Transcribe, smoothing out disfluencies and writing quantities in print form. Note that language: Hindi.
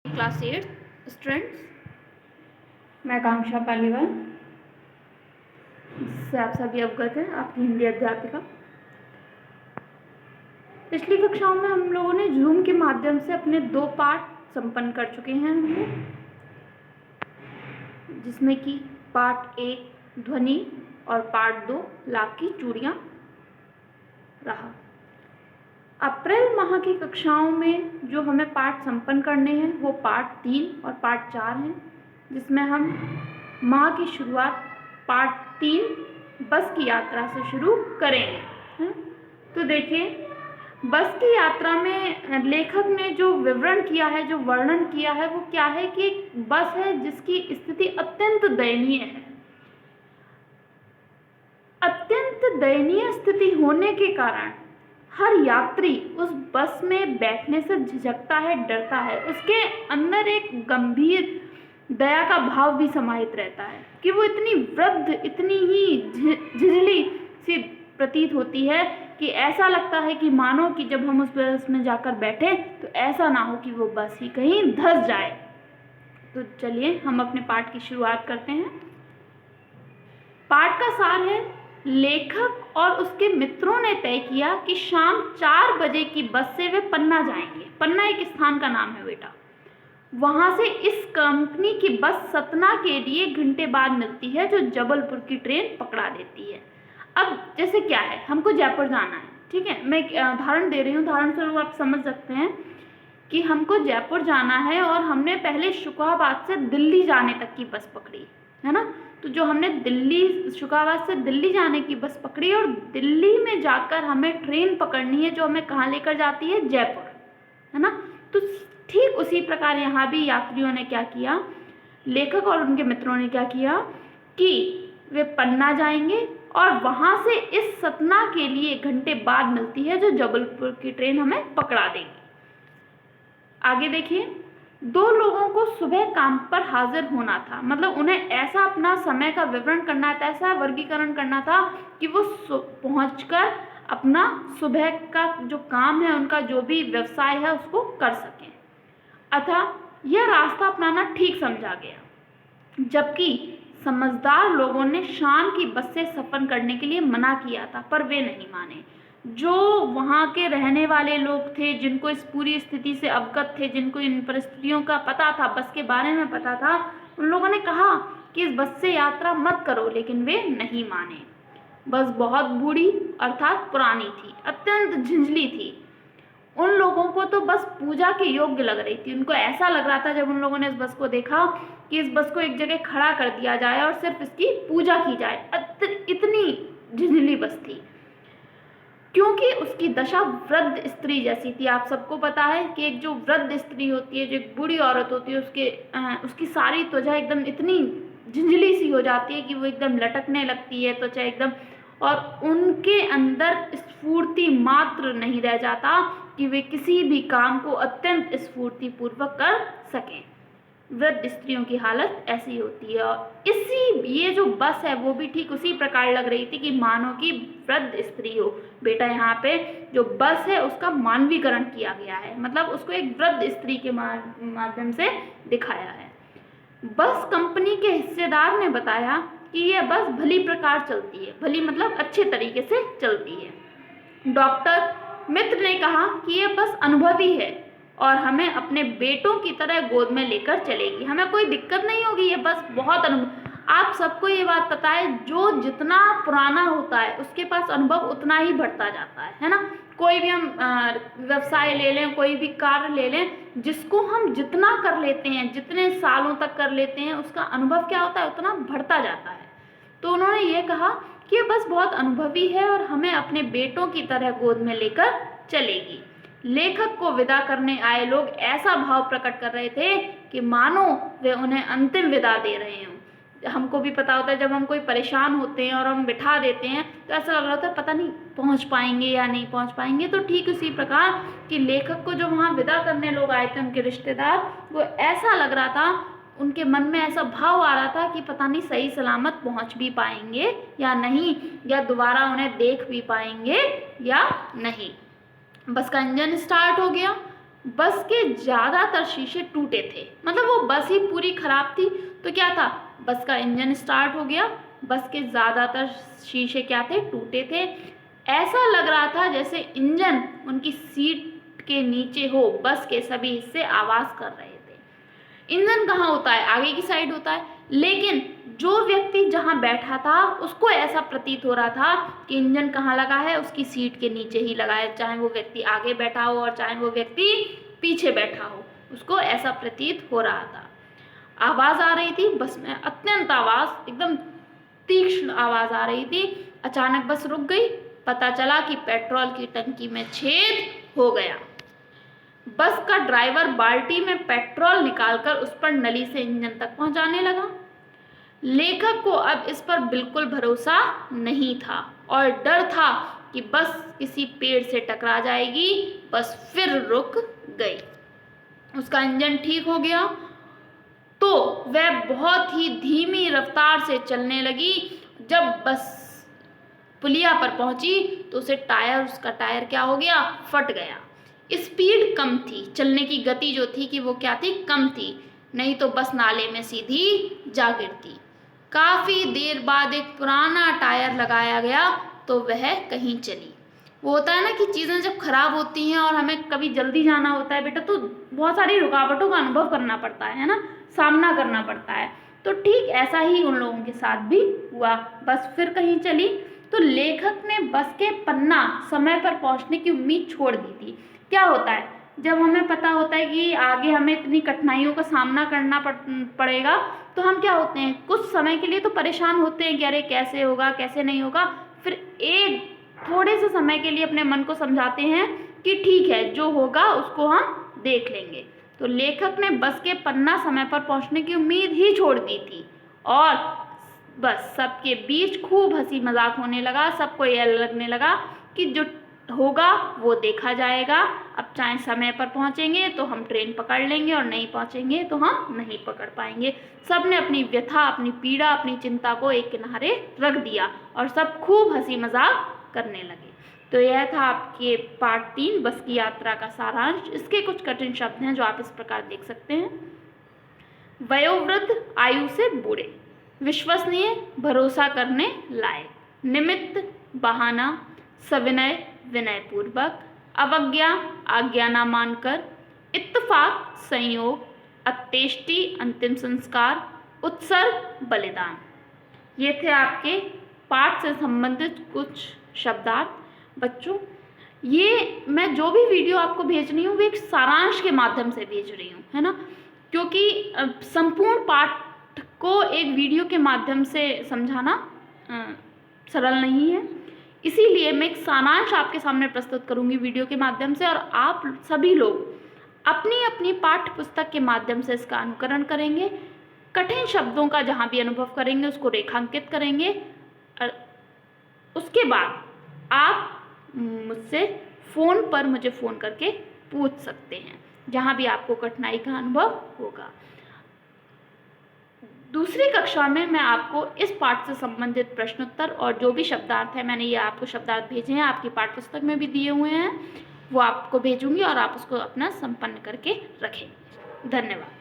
क्लास 8 स्टूडेंट्स, मैं आकांक्षा पालीवाल, जिससे आप सभी अवगत हैं, आपकी हिंदी अध्यापिका। पिछली कक्षाओं में हम लोगों ने जूम के माध्यम से अपने 2 पाठ संपन्न कर चुके हैं हम लोग, जिसमें कि पाठ 1 ध्वनि और पाठ 2 लाभ की चूड़ियाँ रहा। अप्रैल माह की कक्षाओं में जो हमें पाठ संपन्न करने हैं वो पाठ 3 और पाठ 4 हैं, जिसमें हम माह की शुरुआत पाठ 3 बस की यात्रा से शुरू करेंगे। तो देखिए, बस की यात्रा में लेखक ने जो विवरण किया है, जो वर्णन किया है, वो क्या है कि एक बस है जिसकी स्थिति अत्यंत दयनीय है। अत्यंत दयनीय स्थिति होने के कारण हर यात्री उस बस में बैठने से झिझकता है, डरता है। उसके अंदर एक गंभीर दया का भाव भी समाहित रहता है कि वो इतनी वृद्ध, इतनी ही झिझली सी प्रतीत होती है कि ऐसा लगता है कि मानो कि जब हम उस बस में जाकर बैठे तो ऐसा ना हो कि वो बस ही कहीं धंस जाए। तो चलिए हम अपने पाठ की शुरुआत करते हैं। पाठ का सार है, लेखक और उसके मित्रों ने तय किया कि शाम 4 बजे की बस से वे पन्ना जाएंगे। पन्ना एक स्थान का नाम है बेटा। वहां से इस कंपनी की बस सतना के लिए घंटे बाद मिलती है, जो जबलपुर की ट्रेन पकड़ा देती है। अब जैसे क्या है, हमको जयपुर जाना है, ठीक है। मैं उदाहरण दे रही हूँ, उदाहरण स्वरूप आप समझ सकते हैं कि हमको जयपुर जाना है और हमने पहले शुकाबाद से दिल्ली जाने तक की बस पकड़ी है ना। तो जो हमने शुकाबाद से दिल्ली जाने की बस पकड़ी और दिल्ली में जाकर हमें ट्रेन पकड़नी है, जो हमें कहाँ लेकर जाती है, जयपुर, है ना। तो ठीक उसी प्रकार यहाँ भी यात्रियों ने क्या किया, लेखक और उनके मित्रों ने क्या किया कि वे पन्ना जाएंगे और वहाँ से इस सतना के लिए घंटे बाद मिलती है, जो जबलपुर की ट्रेन हमें पकड़ा देगी। आगे देखिए, 2 लोगों को सुबह काम पर हाजिर होना था। मतलब उन्हें ऐसा अपना समय का विवरण करना था, ऐसा वर्गीकरण करना था कि वो पहुंचकर अपना सुबह का जो काम है, उनका जो भी व्यवसाय है, उसको कर सकें। अतः यह रास्ता अपनाना ठीक समझा गया, जबकि समझदार लोगों ने शाम की बस से सफर करने के लिए मना किया था, पर वे नहीं माने। जो वहाँ के रहने वाले लोग थे, जिनको इस पूरी स्थिति से अवगत थे, जिनको इन परिस्थितियों का पता था, बस के बारे में पता था, उन लोगों ने कहा कि इस बस से यात्रा मत करो, लेकिन वे नहीं माने। बस बहुत बूढ़ी अर्थात पुरानी थी, अत्यंत झिंझली थी। उन लोगों को तो बस पूजा के योग्य लग रही थी। उनको ऐसा लग रहा था जब उन लोगों ने इस बस को देखा कि इस बस को एक जगह खड़ा कर दिया जाए और सिर्फ इसकी पूजा की जाए। इतनी झिंझली बस थी, क्योंकि उसकी दशा वृद्ध स्त्री जैसी थी। आप सबको पता है कि एक जो वृद्ध स्त्री होती है, जो एक बूढ़ी औरत होती है, उसकी सारी त्वचा एकदम इतनी झिंझली सी हो जाती है कि वो एकदम लटकने लगती है त्वचा एकदम, और उनके अंदर स्फूर्ति मात्र नहीं रह जाता कि वे किसी भी काम को अत्यंत स्फूर्तिपूर्वक कर सकें। वृद्ध स्त्रियों की हालत ऐसी होती है। और ये जो बस है वो भी ठीक उसी प्रकार लग रही थी कि मानो कि वृद्ध स्त्री हो। बेटा यहाँ पे जो बस है उसका मानवीकरण किया गया है, मतलब उसको एक वृद्ध स्त्री के माध्यम से दिखाया है। बस कंपनी के हिस्सेदार ने बताया कि यह बस भली प्रकार चलती है। भली मतलब अच्छे तरीके से चलती है। डॉक्टर मित्र ने कहा कि यह बस अनुभवी है और हमें अपने बेटों की तरह गोद में लेकर चलेगी, हमें कोई दिक्कत नहीं होगी, ये बस बहुत आप सबको ये बात पता है, जो जितना पुराना होता है उसके पास अनुभव उतना ही बढ़ता जाता है ना। कोई भी हम व्यवसाय ले लें, कोई भी कार्य ले लें, जिसको हम जितना कर लेते हैं, जितने सालों तक कर लेते हैं, उसका अनुभव क्या होता है, उतना बढ़ता जाता है। तो उन्होंने ये कहा कि ये बस बहुत अनुभवी है और हमें अपने बेटों की तरह गोद में लेकर चलेगी। लेखक को विदा करने आए लोग ऐसा भाव प्रकट कर रहे थे कि मानो वे उन्हें अंतिम विदा दे रहे हों। हमको भी पता होता है, जब हम कोई परेशान होते हैं और हम बिठा देते हैं तो ऐसा लग रहा होता है पता नहीं पहुंच पाएंगे या नहीं पहुंच पाएंगे। तो ठीक उसी प्रकार कि लेखक को जो वहाँ विदा करने लोग आए थे, उनके रिश्तेदार, वो ऐसा लग रहा था, उनके मन में ऐसा भाव आ रहा था कि पता नहीं सही सलामत पहुंच भी पाएंगे या नहीं, या दोबारा उन्हें देख भी पाएंगे या नहीं। बस का इंजन स्टार्ट हो गया, बस के ज़्यादातर शीशे टूटे थे। मतलब वो बस ही पूरी खराब थी, तो क्या था, बस का इंजन स्टार्ट हो गया, बस के ज़्यादातर शीशे क्या थे, टूटे थे। ऐसा लग रहा था जैसे इंजन उनकी सीट के नीचे हो, बस के सभी हिस्से आवाज़ कर रहे थे। इंजन कहाँ होता है, आगे की साइड होता है, लेकिन जो व्यक्ति जहाँ बैठा था उसको ऐसा प्रतीत हो रहा था कि इंजन कहाँ लगा है, उसकी सीट के नीचे ही लगा है, चाहे वो व्यक्ति आगे बैठा हो और चाहे वो व्यक्ति पीछे बैठा हो, उसको ऐसा प्रतीत हो रहा था। आवाज़ आ रही थी बस में, अत्यंत आवाज़, एकदम तीक्ष्ण आवाज़ आ रही थी। अचानक बस रुक गई, पता चला कि पेट्रोल की टंकी में छेद हो गया। बस का ड्राइवर बाल्टी में पेट्रोल निकालकर उस पर नली से इंजन तक पहुंचाने लगा। लेखक को अब इस पर बिल्कुल भरोसा नहीं था और डर था कि बस किसी पेड़ से टकरा जाएगी। बस फिर रुक गई। उसका इंजन ठीक हो गया तो वह बहुत ही धीमी रफ्तार से चलने लगी। जब बस पुलिया पर पहुंची तो उसका टायर क्या हो गया, फट गया। स्पीड कम थी, चलने की गति जो थी कि वो क्या थी, कम थी, नहीं तो बस नाले में सीधी जा गिरती। काफ़ी देर बाद एक पुराना टायर लगाया गया तो वह कहीं चली। वो होता है ना कि चीज़ें जब खराब होती हैं और हमें कभी जल्दी जाना होता है बेटा, तो बहुत सारी रुकावटों का अनुभव करना पड़ता है ना, सामना करना पड़ता है। तो ठीक ऐसा ही उन लोगों के साथ भी हुआ, बस फिर कहीं चली। तो लेखक ने बस के पन्ना समय पर पहुंचने की उम्मीद छोड़ दी थी। क्या होता है, जब हमें पता होता है कि आगे हमें इतनी कठिनाइयों का सामना करना पड़ेगा, तो हम क्या होते हैं, कुछ समय के लिए तो परेशान होते हैं कि अरे कैसे होगा, कैसे नहीं होगा। फिर एक थोड़े से समय के लिए अपने मन को समझाते हैं कि ठीक है, जो होगा उसको हम देख लेंगे। तो लेखक ने बस के पन्ना समय पर पहुंचने की उम्मीद ही छोड़ दी थी और बस सबके बीच खूब हंसी मजाक होने लगा। सबको यह लगने लगा कि जो होगा वो देखा जाएगा। अब चाहे समय पर पहुंचेंगे तो हम ट्रेन पकड़ लेंगे और नहीं पहुंचेंगे तो हम नहीं पकड़ पाएंगे। सब ने अपनी व्यथा, अपनी पीड़ा, अपनी चिंता को एक किनारे रख दिया और सब खूब हंसी मजाक करने लगे। तो यह था आपके पार्ट 3 बस की यात्रा का सारांश। इसके कुछ कठिन शब्द हैं जो आप इस प्रकार देख सकते हैं। वयोवृद्ध, आयु से बूढ़े, विश्वसनीय, भरोसा करने लायक, निमित्त, बहाना, सविनय, विनयपूर्वक, अवज्ञा, आज्ञा न मानकर, इत्तेफाक, संयोग, अंत्येष्टि, अंतिम संस्कार, उत्सर्ग, बलिदान। ये थे आपके पाठ से संबंधित कुछ शब्दार्थ। बच्चों, ये मैं जो भी वीडियो आपको भेज रही हूँ वो एक सारांश के माध्यम से भेज रही हूँ, है ना, क्योंकि संपूर्ण पाठ को एक वीडियो के माध्यम से समझाना सरल नहीं है। इसीलिए मैं एक सारांश आपके सामने प्रस्तुत करूंगी वीडियो के माध्यम से और आप सभी लोग अपनी अपनी पाठ्य पुस्तक के माध्यम से इसका अनुकरण करेंगे। कठिन शब्दों का जहाँ भी अनुभव करेंगे उसको रेखांकित करेंगे। उसके बाद आप मुझसे फ़ोन पर मुझे फ़ोन करके पूछ सकते हैं जहाँ भी आपको कठिनाई का अनुभव होगा। दूसरी कक्षा में मैं आपको इस पाठ से संबंधित प्रश्नोत्तर और जो भी शब्दार्थ है, मैंने ये आपको शब्दार्थ भेजे हैं, आपकी पाठ्यपुस्तक में भी दिए हुए हैं, वो आपको भेजूंगी और आप उसको अपना संपन्न करके रखें। धन्यवाद।